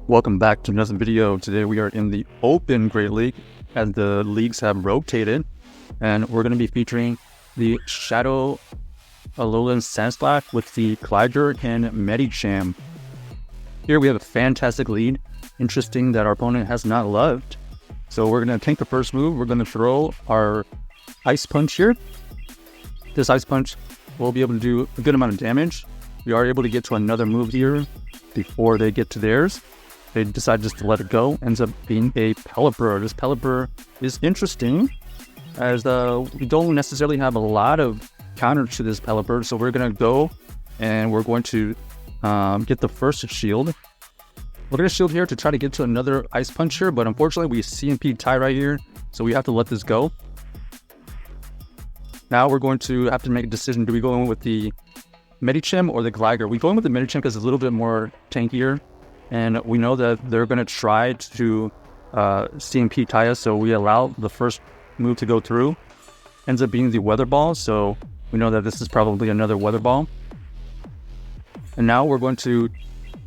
Welcome back to another video. Today we are in the Open Great League as the leagues have rotated, and we're going to be featuring the Shadow Alolan Sandslash with the Gligar and Medicham. Here we have a fantastic lead. Interesting that our opponent has not loved. So we're going to take the first move. We're going to throw our Ice Punch here. This Ice Punch will be able to do a good amount of damage. We are able to get to another move here before they get to theirs. They decide just to let it go. Ends up being a Pelipper. This Pelipper is interesting as we don't necessarily have a lot of counter to this Pelipper. So we're going to go and we're going to get the first shield. We're going to shield here to try to get to another Ice Punch here, but unfortunately we CMP tie right here, so we have to let this go. Now we're going to have to make a decision. Do we go in with the Medicham or the Gligar? We go in with the Medicham because it's a little bit more tankier, and we know that they're going to try to CMP tie us, so we allow the first move to go through. Ends up being the Weather Ball, so we know that this is probably another Weather Ball. And now we're going to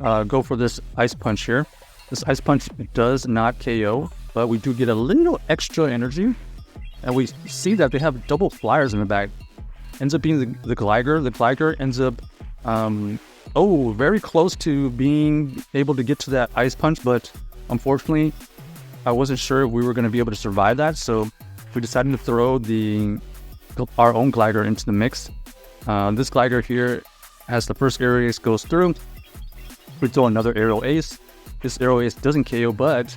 go for this Ice Punch here. This Ice Punch does not KO, but we do get a little extra energy. And we see that they have double flyers in the back. Ends up being the Gligar. The Gligar ends up, very close to being able to get to that Ice Punch, but unfortunately, I wasn't sure if we were going to be able to survive that, so we decided to throw our own Gligar into the mix. This Gligar here, as the first Aerial Ace goes through, we throw another Aerial Ace. This Aerial Ace doesn't KO, but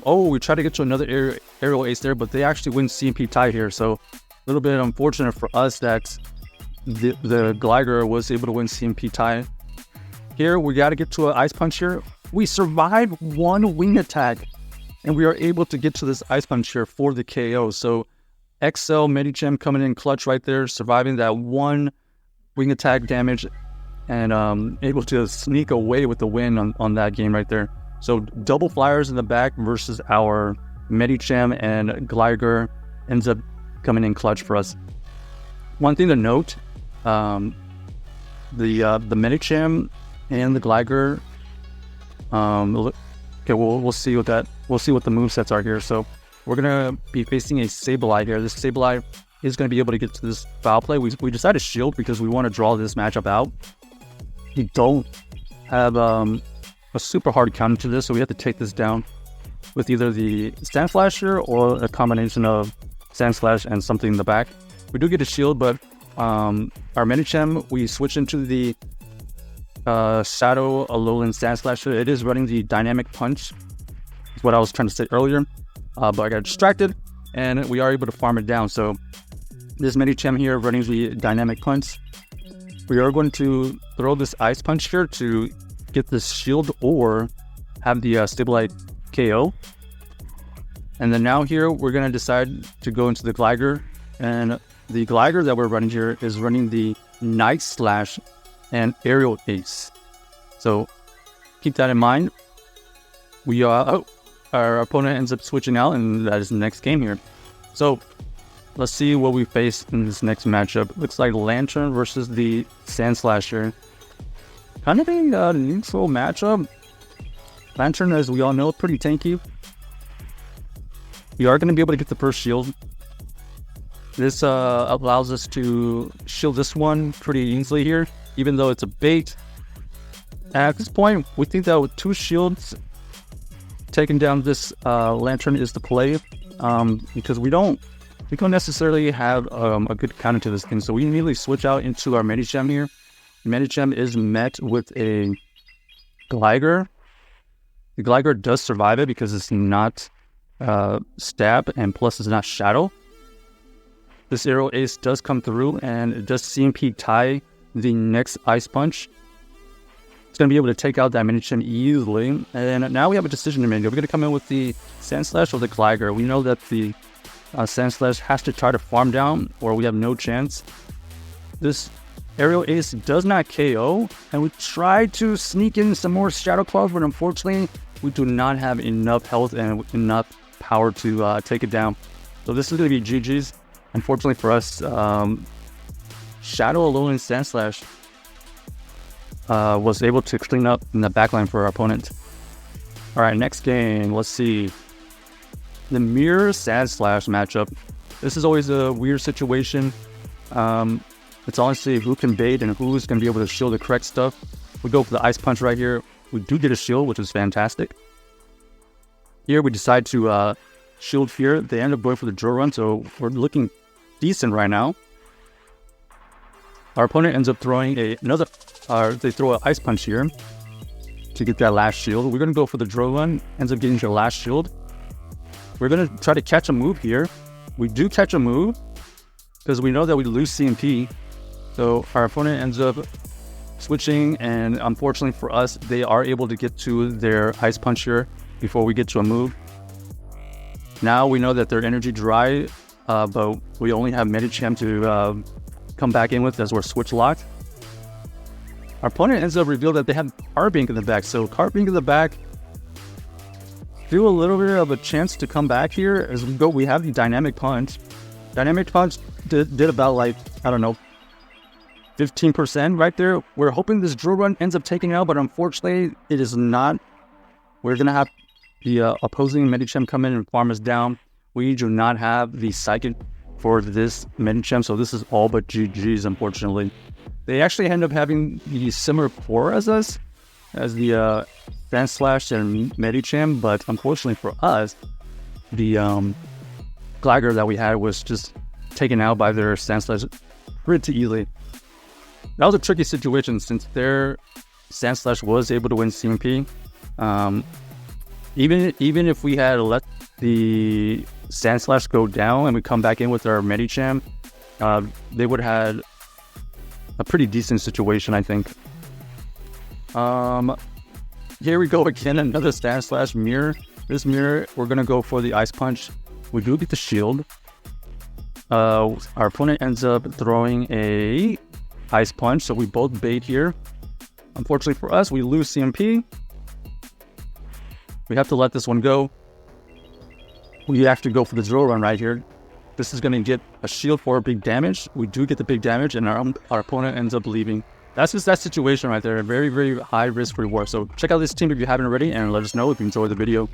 we try to get to another Aerial Ace there, but they actually win CMP tie here. So a little bit unfortunate for us that the Gligar was able to win CMP tie. Here we got to get to an Ice Punch here. We survived one wing attack, and we are able to get to this Ice Punch here for the KO. So XL Medicham coming in clutch right there, surviving that one wing attack damage, and able to sneak away with the win on that game right there. So double flyers in the back versus our Medicham, and Gligar ends up coming in clutch for us. One thing to note, the Medicham and the Gligar, okay, we'll see what the movesets are here. So we're gonna be facing a Sableye here. This Sableye is gonna be able to get to this foul play. We decided to shield because we want to draw this matchup out. We don't have a super hard counter to this, so we have to take this down with either the Sandslash here or a combination of Sandslash and something in the back. We do get a shield, but our Medicham, we switch into the Shadow Alolan Sandslash. It is running the Dynamic Punch, is what I was trying to say earlier, but I got distracted, and we are able to farm it down. So this Medicham here running the Dynamic Punch. We are going to throw this Ice Punch here to get this shield or have the Sableye KO. And then now here we're going to decide to go into the Gligar, and the Gligar that we're running here is running the Night Slash and Aerial Ace. So keep that in mind. Our opponent ends up switching out, and that is the next game here. So let's see what we face in this next matchup. Looks like Lanturn versus the Sandslash here. Kind of a neutral matchup. Lanturn, as we all know, pretty tanky. We are going to be able to get the first shield. This allows us to shield this one pretty easily here, even though it's a bait. At this point, we think that with two shields, taking down this Lanturn is the play, because we don't necessarily have a good counter to this thing. So we immediately switch out into our Medicham here. Medicham is met with a Gligar. The Gligar does survive it because it's not stab, and plus it's not shadow. This Aerial Ace does come through, and it does CMP tie the next Ice Punch. It's going to be able to take out that Medicham easily. And now we have a decision to make. Are we going to come in with the Sandslash or the Gligar? We know that the Sandslash has to try to farm down, or we have no chance. This Aerial Ace does not KO, and we tried to sneak in some more Shadow Claws, but unfortunately, we do not have enough health and enough power to take it down. So this is going to be GG's. Unfortunately for us, Shadow Alolan Sandslash was able to clean up in the backline for our opponent. All right, next game. Let's see. The Mirror Sandslash matchup. This is always a weird situation. It's honestly who can bait and who's going to be able to shield the correct stuff. We go for the Ice Punch right here. We do get a shield, which is fantastic. Here we decide to shield Fear. They end up going for the Drill Run, so we're looking decent right now. Our opponent ends up throwing they throw an Ice Punch here to get that last shield. We're going to go for the Drill Run, ends up getting the last shield. We're going to try to catch a move here. We do catch a move because we know that we lose CMP. So our opponent ends up switching, and unfortunately for us, they are able to get to their Ice Punch here before we get to a move. Now we know that they're energy dry, but we only have Medicham to come back in with as we're switch locked. Our opponent ends up revealed that they have Carbink in the back. So Carbink in the back, do a little bit of a chance to come back here as we go. We have the Dynamic Punch. Dynamic Punch did about like, I don't know, 15% right there. We're hoping this Drill Run ends up taking out, but unfortunately it is not. We're going to have the opposing Medicham come in and farm us down. We do not have the Psychic for this Medicham, so this is all but GG's, unfortunately. They actually end up having the similar core as us, as the Sandslash and Medicham, but unfortunately for us, the Gligar that we had was just taken out by their Sandslash pretty easily. That was a tricky situation since their Sandslash was able to win CMP. Even if we had let the Sandslash go down and we come back in with our Medicham, they would have had a pretty decent situation, I think. Here we go again, another Sandslash Mirror. This Mirror, we're going to go for the Ice Punch. We do get the shield. Our opponent ends up throwing a Ice Punch, so we both bait here. Unfortunately for us, we lose CMP. We have to let this one go. We have to go for the Drill Run right here. This is going to get a shield for big damage. We do get the big damage, and our opponent ends up leaving. That's just that situation right there. A very, very high risk reward. So check out this team if you haven't already, and let us know if you enjoyed the video.